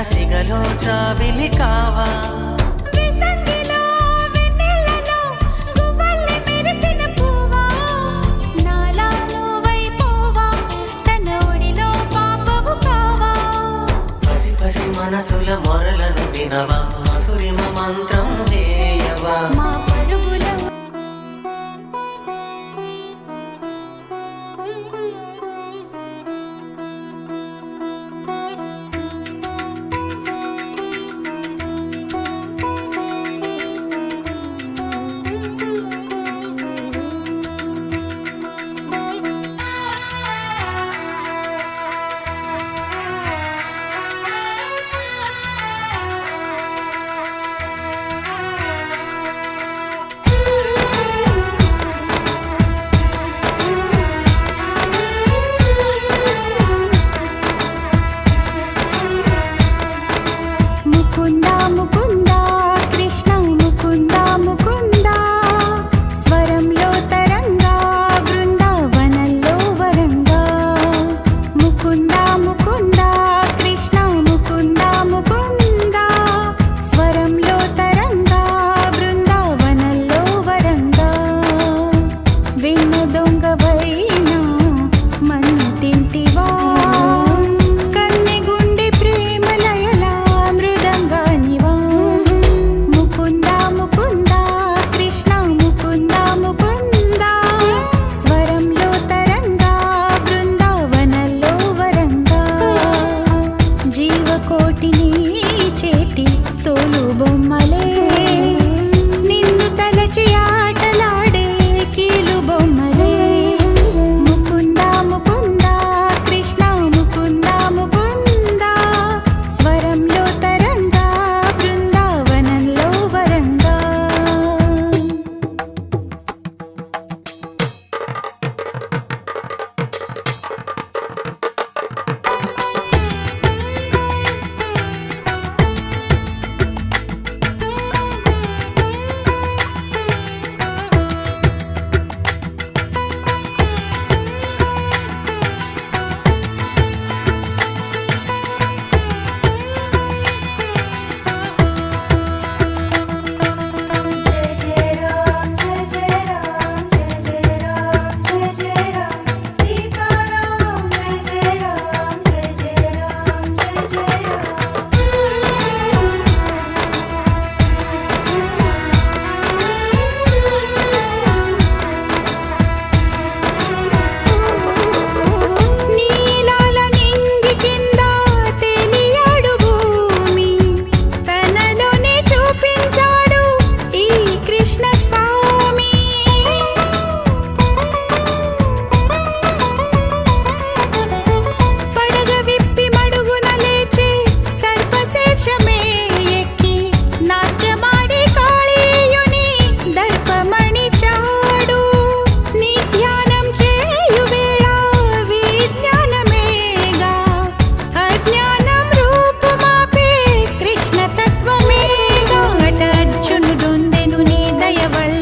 సిగలో జాబిలి కావా పసి పసి మనసుల మొరలను వినవా మధురిమ మంత్రం వేయవా దయవల్ల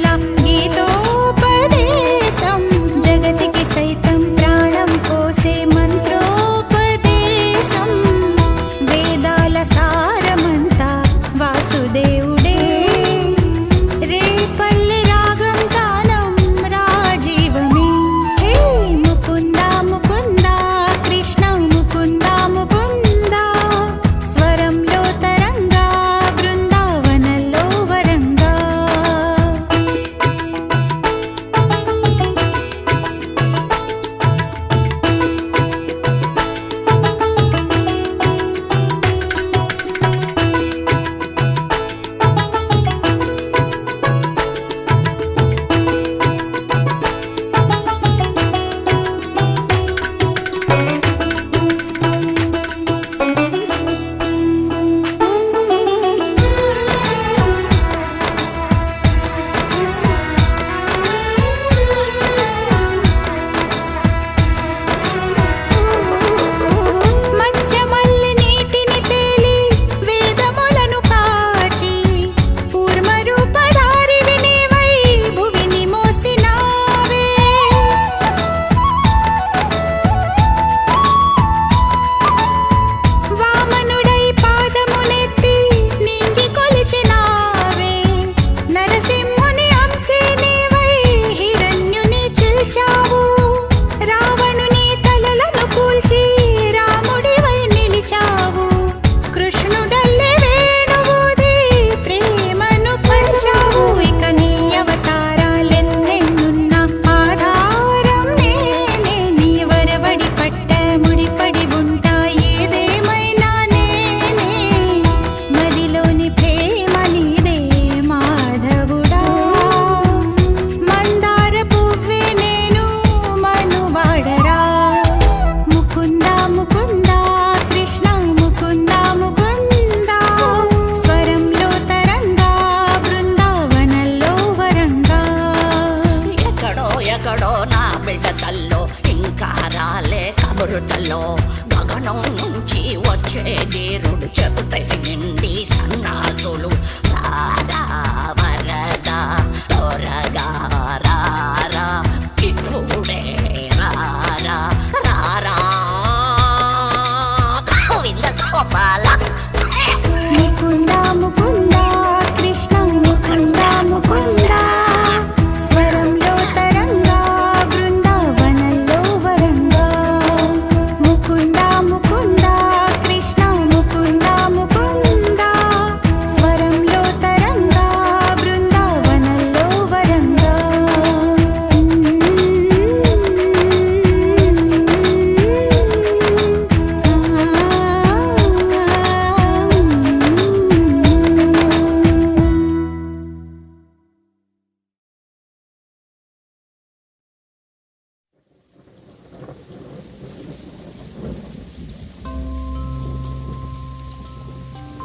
ఎక్కడో నా బిడ్డ తల్లో ఇంకా రాలే కబురుతల్లో గగనం నుంచి వచ్చే నీరుడు చెబుతై నిండి సన్నాసులు రారా వరదా త్వరగా రారా ఇప్పుడే రారా రారా గోవింద గోపాల ముకుంద ముకుంద కృష్ణ ముకుంద ముకుంద స్వరంలో తరంగా బృందావనంలో వరంగా ముకుంద ముకుంద కృష్ణ ముకుంద ముకుంద స్వరంలో తరంగా బృందావనంలో వరంగా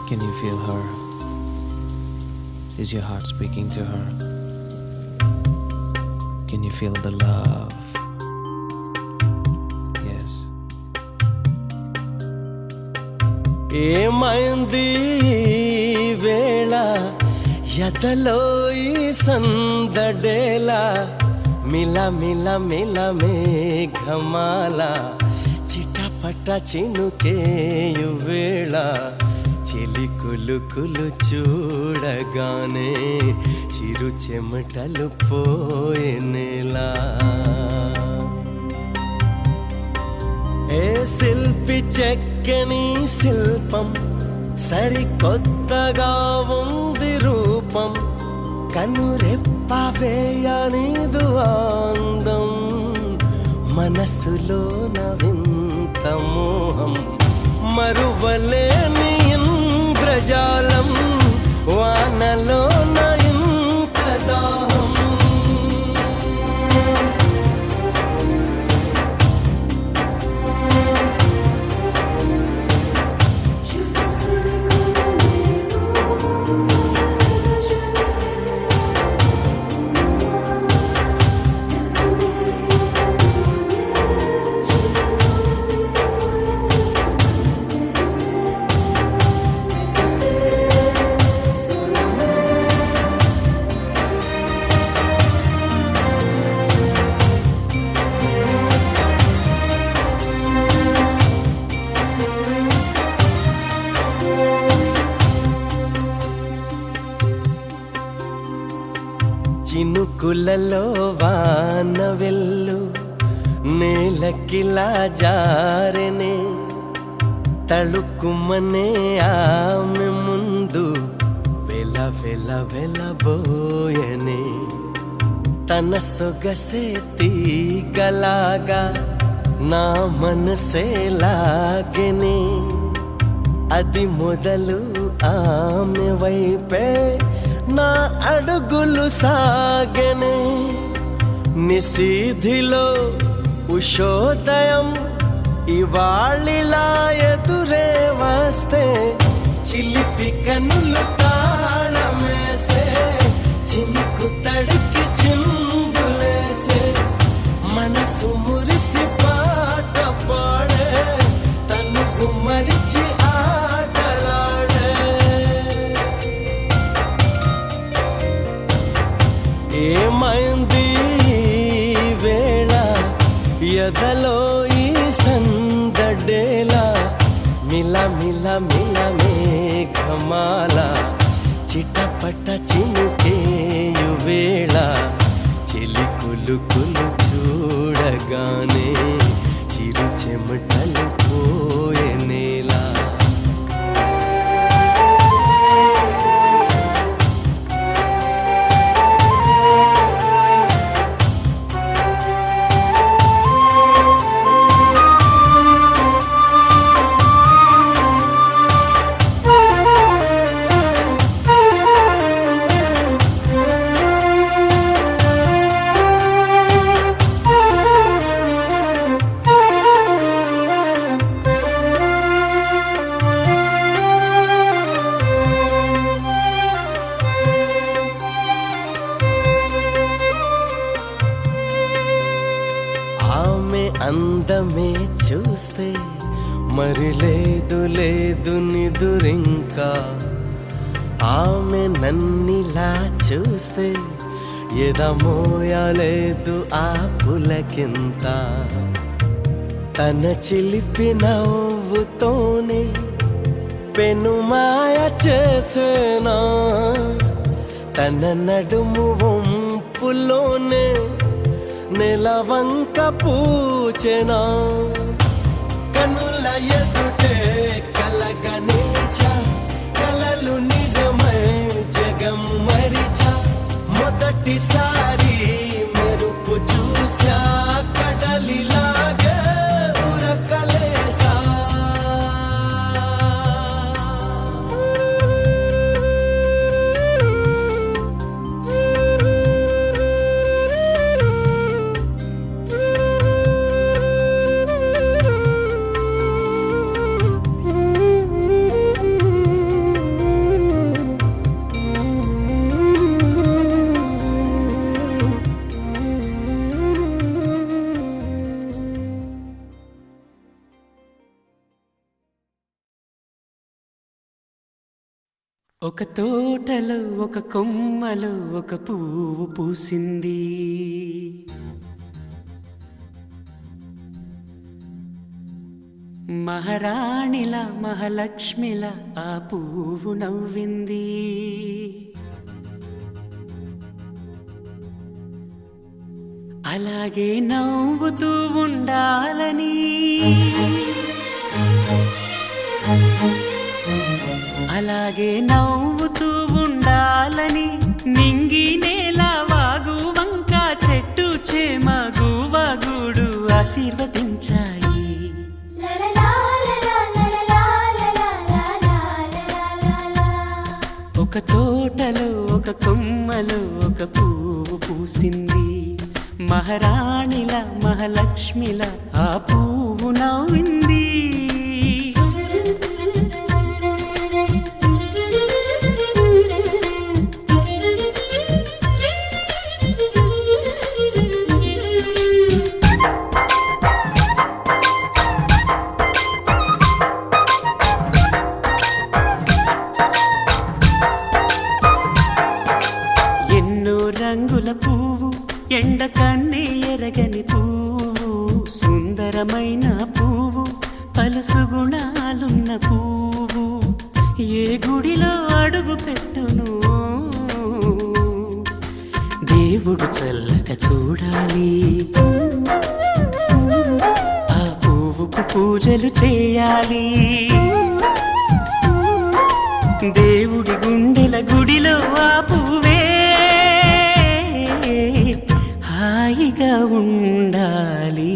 Can you feel her? Is your heart speaking to her? Can you feel the love? Yes. ఏమైంది వేళ ఎదలో ఈ సందడేలా మిల మిల మిల మేఘమాల చిటపట చినుకేయు వేళ చెలి కులుకులు చూడగానే చిరు చెమటలు పోయేనేలా ఏ శిల్పి చెక్కని శిల్పం సరికొత్తగా ఉంది రూపం కనురెప్ప వేయనిదు అందం మనసులోన వింత మోహం మరువలేని ఇంద్రజాలం వానలోన ఇంత దాహం చినుకులలో వాన వెల్లు నేలకిలా జారెనే తళుకుమనే ఆమె ముందు వెల వెల వెలబోయనే తన సొగసే తీగలాగా నా మనసే లాగెనే అది మొదలు ఆమె వైపే నా అడుగులు సాగెనే నిశీధిలో ఉషోదయం ఇవాళిలా ఎదురే వస్తే చిలిపి కనులు తాళమేసే చినుకు తడికి చిందులేసే మనసు మురిసి పాట పాడే తనుకు మరిచి ఆటలాడే ఏమైంది వేళ ఎదలో ఈ సందడేలా మిల మిల మిల మేఘమాల చిటపట చినుకేయు వేళ చెలి కులుకులు చూడగానే చిరు చెమటలు పోయేనేలా అందమే చూస్తే మరి లేదు లేదు నిదురింకా ఆమె నన్నిలా చూస్తే ఎదమోయలేదు ఆ పులకింత తన చిలిపి నవ్వుతోనే పెనుమాయ చేసేనా తన నడుము వంపులోనే నెలవంక పూచెనా కనుల ఎదుటే కలగనిచా కలలు నిజమై జగం మరిచా మొదటిసారి మెరుపు చూసా కడలిలాగే ఉరకలేసా ఒక తోటలో ఒక కొమ్మలో ఒక పువ్వు పూసింది మహారాణిలా మహాలక్ష్మిలా ఆ పువ్వు నవ్వింది అలాగే నవ్వుతూ ఉండాలని అలాగే నవ్వుతూ ఉండాలని నింగి నేల వాగు వంక చెట్టు చేమ గువగూడు ఆశీర్వదించాయి ఒక తోటలో ఒక కొమ్మలో ఒక పువ్వు పూసింది మహారాణిల మహాలక్ష్మిల ఆ పువ్వు నవ్వింది రంగుల పువ్వు ఎండ కన్నే ఎరగని పువ్వు సుందరమైన పువ్వు పలుసు గుణాలున్న పువ్వు ఏ గుడిలో అడుగు పెట్టును దేవుడు చల్లగా చూడాలి ఆ పువ్వుకు పూజలు చేయాలి దేవుడి గుండెల గుడిలో ఆ పువ్వే హాయిగా ఉండాలి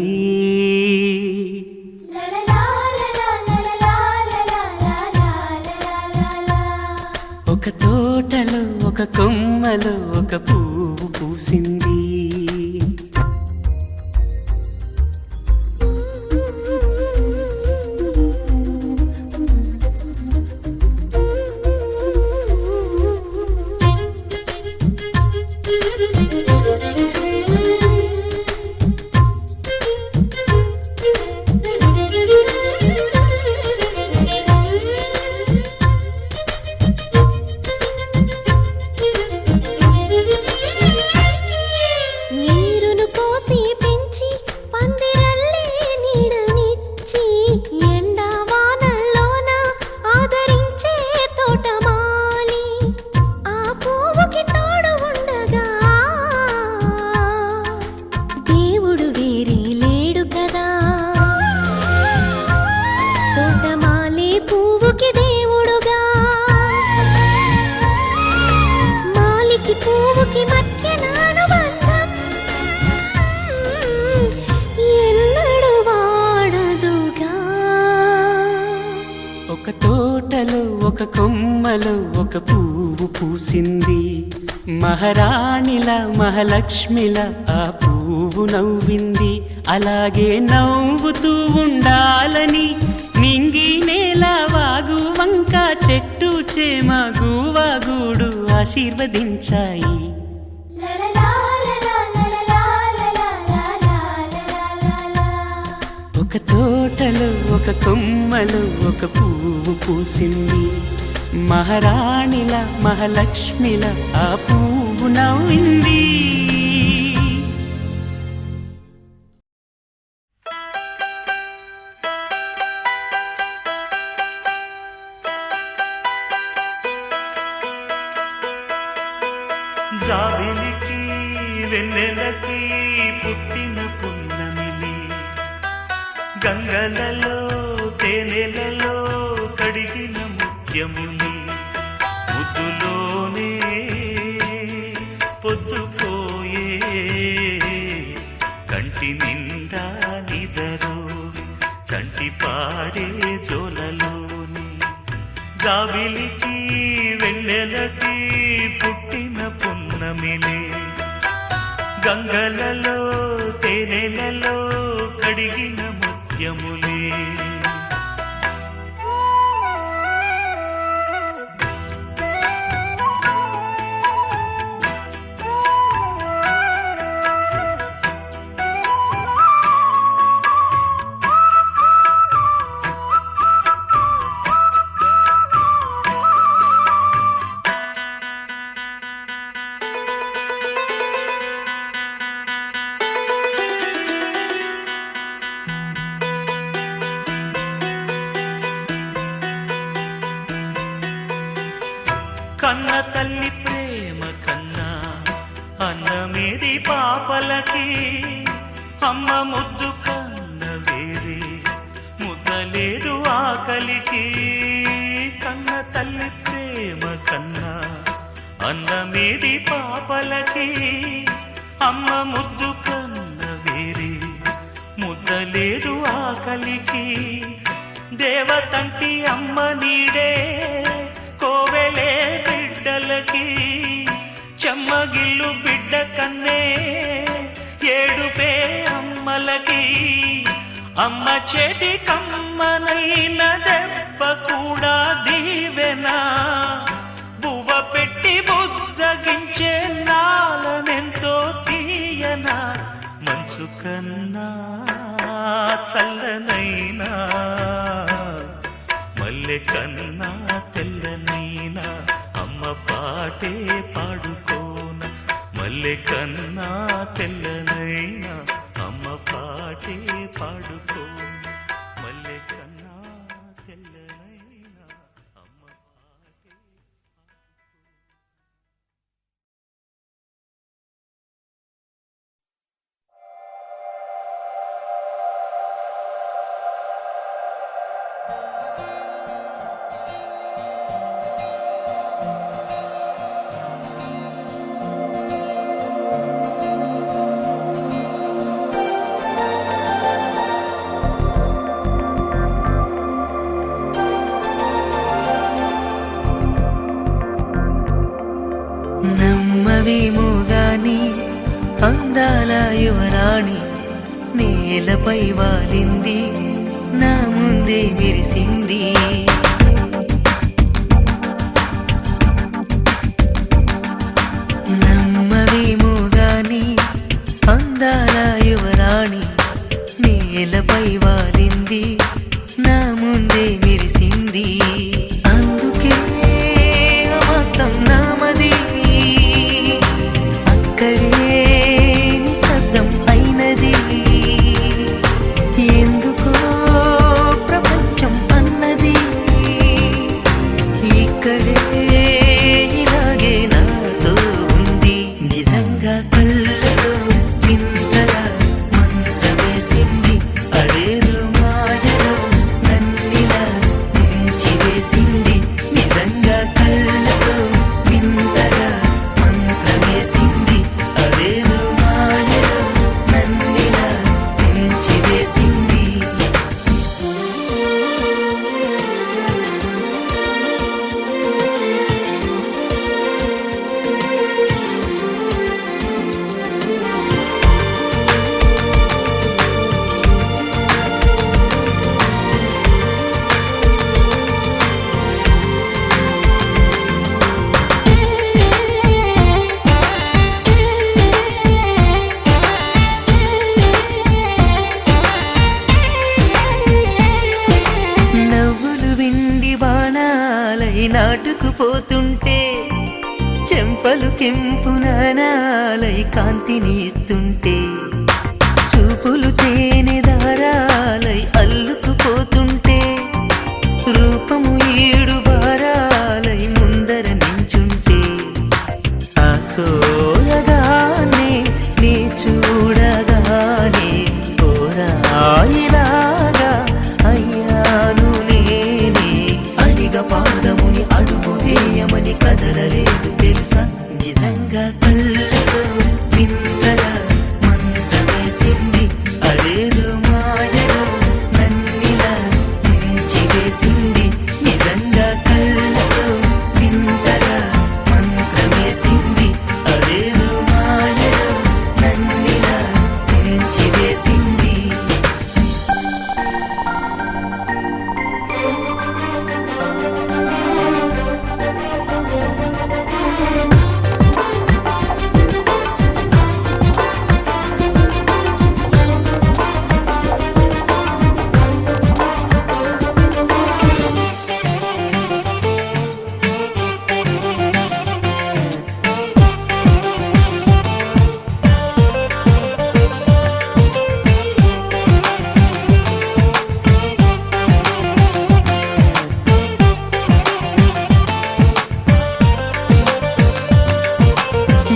ఒక తోటలో ఒక కొమ్మలో ఒక పువ్వు పూసింది ఒక తోటలో ఒక కొమ్మలో ఒక పువ్వు పూసింది మహారాణిల మహాలక్ష్మిల ఆ పువ్వు నవ్వింది అలాగే నవ్వుతూ ఉండాలని నింగి నేల వాగు వంక చెట్టు చేమ గువగూడు ఆశీర్వదించాయి ఒక కొమ్మలో ఒక పువ్వు పూసింది. మహారాణిల మహాలక్ష్మిల ఆ పువ్వు నవ్వింది. జాబిలికి వెన్నెలకి పుట్టిన పున్నమిలి, గంగలలో తేనెలలో కడిగిన ముత్యముని, ముద్దులోనే పొద్దుపోయే కంటి నిండా నిదరు చంటి పాడే జోలలోని. జాబిలికి వెన్నెలకి పుట్టిన పున్నమిలే, గంగలలో తేనెలలో కడిగిన ముత్యములే. కన్న తల్లి ప్రేమ కన్నా అన్నమేది పాపలకి, అమ్మ ముద్దు కన్న వేరే ముద్దలేదు ఆకలికి. కన్న తల్లి ప్రేమ కన్నా అన్నమేది పాపలకి, అమ్మ ముద్దు కన్న వేరే ముద్దలేదు ఆకలికి. దేవతంటి అమ్మ నీడే కోవెలే బిడ్డలకి, చెమ్మగిల్లు బిడ్డ కన్నే ఏడుపే అమ్మలకి. అమ్మ చేతి కమ్మనైన దెబ్బ కూడా దీవెనా, బువ్వ పెట్టి బుజ్జగించే నాలనెంతో తీయనా. మనసు కన్నా చల్లనైనా మల్లె కన్నా తెల్లనైనా అమ్మ పాటే పాడుకోన. మల్లె కన్నా తెల్లనైనా అమ్మ పాటే పాడుకోన. మల్లె కన్నా తెల్లనైనా అమ్మ పాటే. నమ్మవేమో గాని అందాల యువరాణి నేలపై వాలింది, నా ముందే మెరిసింది. నమ్మవేమో గాని అందాల యువరాణి నేలపై వాలింది, నా ముందే మెరిసింది. అందుకే మొత్తం నామది, అక్కడే నిశ్శబ్దం అయినది. ఎందుకో ప్రపంచం అన్నది ఇక్కడే ఇలాగే నాతో ఉంది. నిజంగా కళ్ళతో వింతగా మంత్రమేసింది, అదేదో మాయలో నన్నిలా ముంచి వేసింది. నిజంగా కళ్ళతో వింతగా మంత్రమేసింది, అదేదో మాయలో నన్నిలా ముంచి వేసింది. కెంపు నానాలై కాంతిని ఇస్తుంటే చూపులు తేనె దారాలై అల్లుకుపోతుంటే రూపము ఏడు బారాలై ముందర నించుంటే ఆసోయగానే నీ చూడగానే ఓరాయిలాగా అయ్యాను నేనే అడిగ పాదముని అడుగు వేయమని కదలలేదు తెలుసా నిజంగా కళ్ళతో వింతగా మంత్రమేసింది అదేదో మాయలో నన్నిలా ముంచి వేసింది నిజంగా కళ్ళతో వింతగా మంత్రమేసింది అదేదో మాయలో నన్నిలా ముంచి వేసింది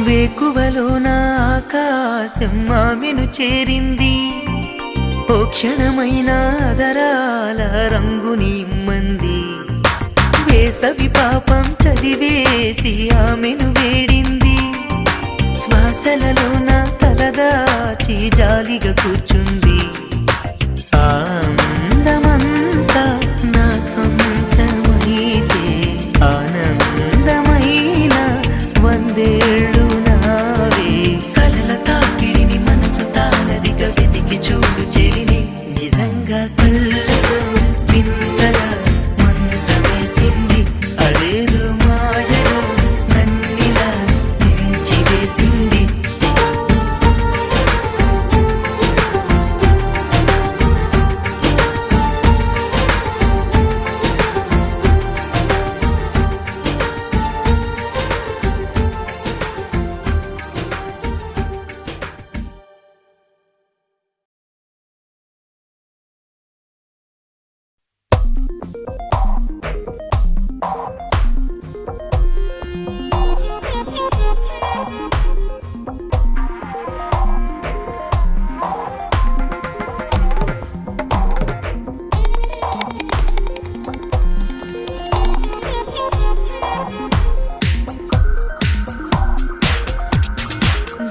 వేకువలో నా ఆకాశం ఆమెను చేరింది ఓ క్షణమైన దరాల రంగుని ఇమ్మంది వేసవి పాపం చలివేసి ఆమెను వేడింది శ్వాసలలో నా తలదాచి జాలిగా కూర్చుంది ఆనందమంతా నా సొంతమైతే ఆనందమైన వందేళ్ళు నావే కలల తాకిడిని మనసు తానదిగా వెతికి చూడు చెలిని నిజంగా కళ్ళతో వింతగా మంత్రమేసింది అదేదో మాయలో నన్నిలా ముంచి వేసింది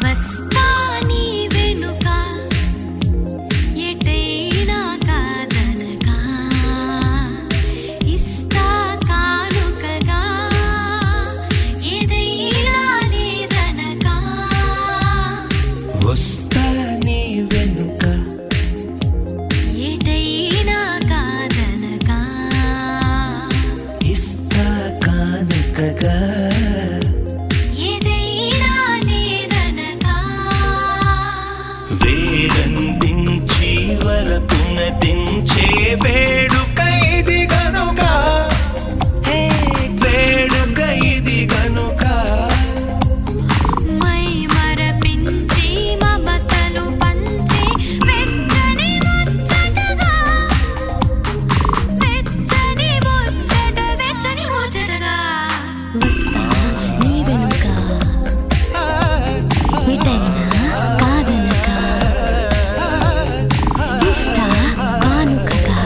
వస్తా నీ వెనుక ఎటైనా కాదనగా ఇస్తా కానుకగా ఏదైనా లేదనగా వస్తా నీ వెనుక ఎటైనా కాదనగా ఇస్తా కానుకగా ఏదైనా లేదనగా వేలందించి వరకున దించే వేడుక ఇది గనుక హే వేడుక ఇది గనుక మై మరపించి మమతలు పంచి వెచ్చని ముచ్చటగా వెచ్చని ముచ్చటగా వస్తా నీ వెనుక ఎటైనా కాదనక ఇస్తా కానుకగా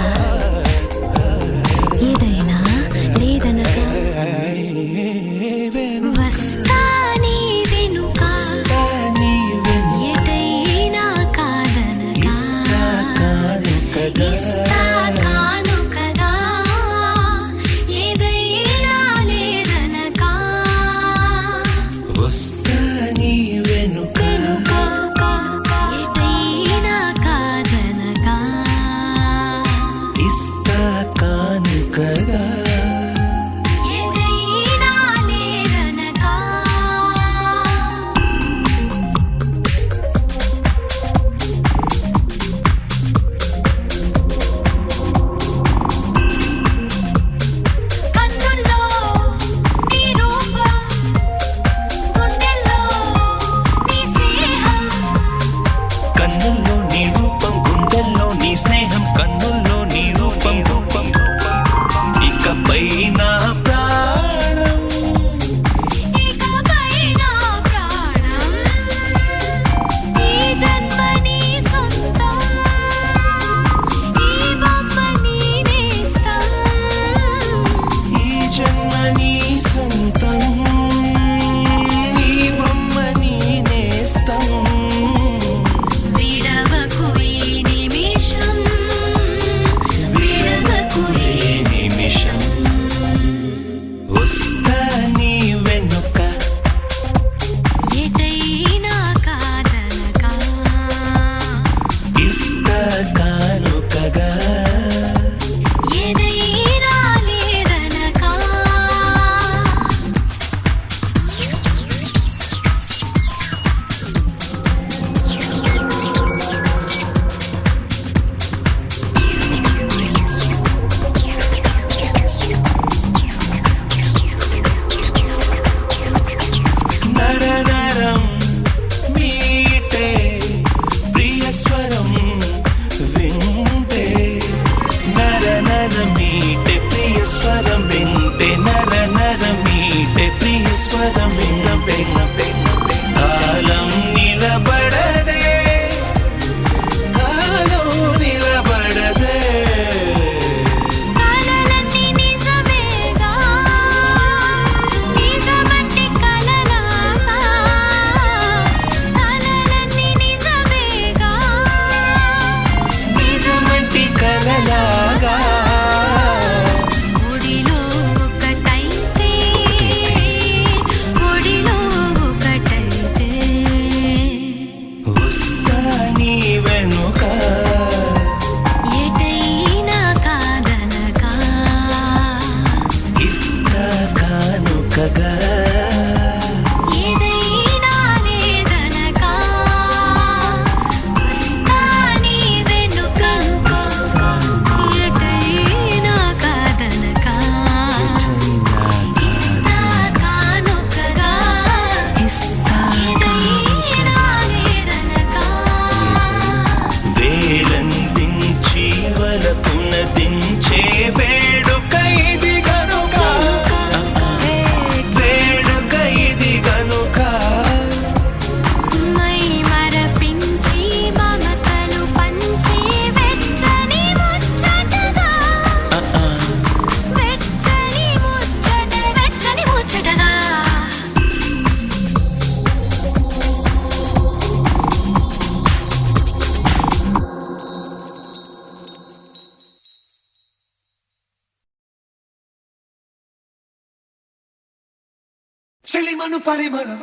అను పరిమళం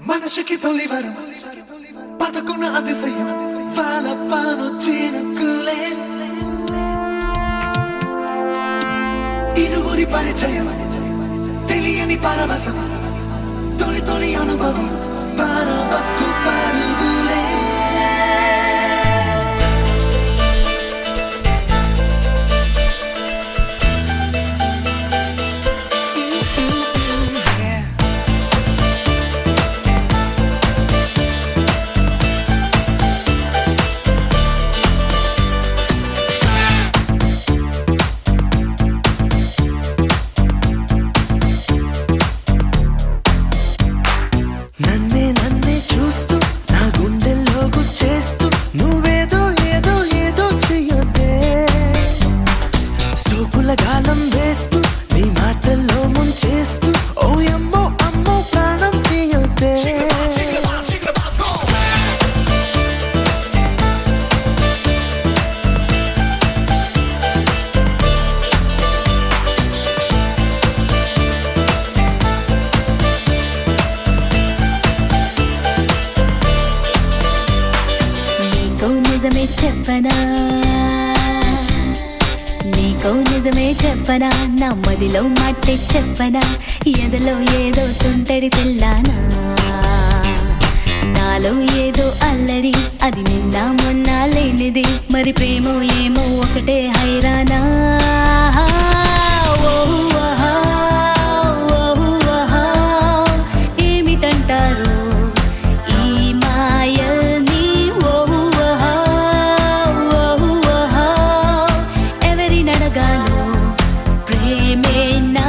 మనసుకి తొలివరం పదకున్న అతిశయం వాలపాను చినుకులే ఇరువురి పరిచయం తెలియని పరవశం తొలి తొలి అనుభవం పరవకు పరుగులే నన్నే చూస్తూ నా గుండెల్లో గుచ్చేస్తూ నువ్వేదో ఏదో ఏదో చెయ్యొద్దే సోకుల గాలం వేస్తూ నీ మాటల్లో ముంచేస్తూ ఓ అమ్మో అమ్మో ప్రాణం తీయొద్దే నిజమే చెప్పనా నీకో నిజమే చెప్పనా నా మదిలో మాటే చెప్పనా ఎదలో ఏదో తుంటరి తెల్లానా నాలో ఏదో అల్లరి అది నిన్న మొన్న లేనిది మరి ప్రేమో ఏమో ఒకటే హైరానా ఏమిటంటారు ఈ మాయని ఎవరినడగాను ప్రేమేనా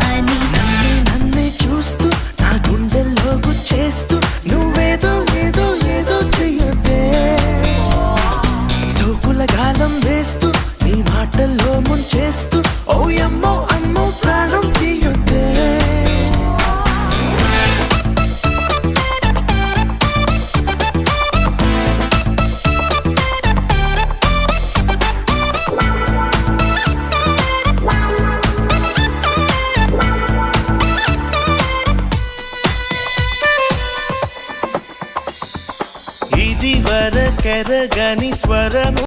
అని నన్నే చూస్తూ నా గుండెల్లో గుచ్చేస్తూ నువ్వేదో ఏదో ఏదో చెయ్యొద్దే సోకుల గాలం వేస్తూ నీ మాటల్లో ముంచేస్తూ ఓ అమ్మో అమ్మో ప్రాణం తీయొద్దే ఇది వరకెరగని స్వరము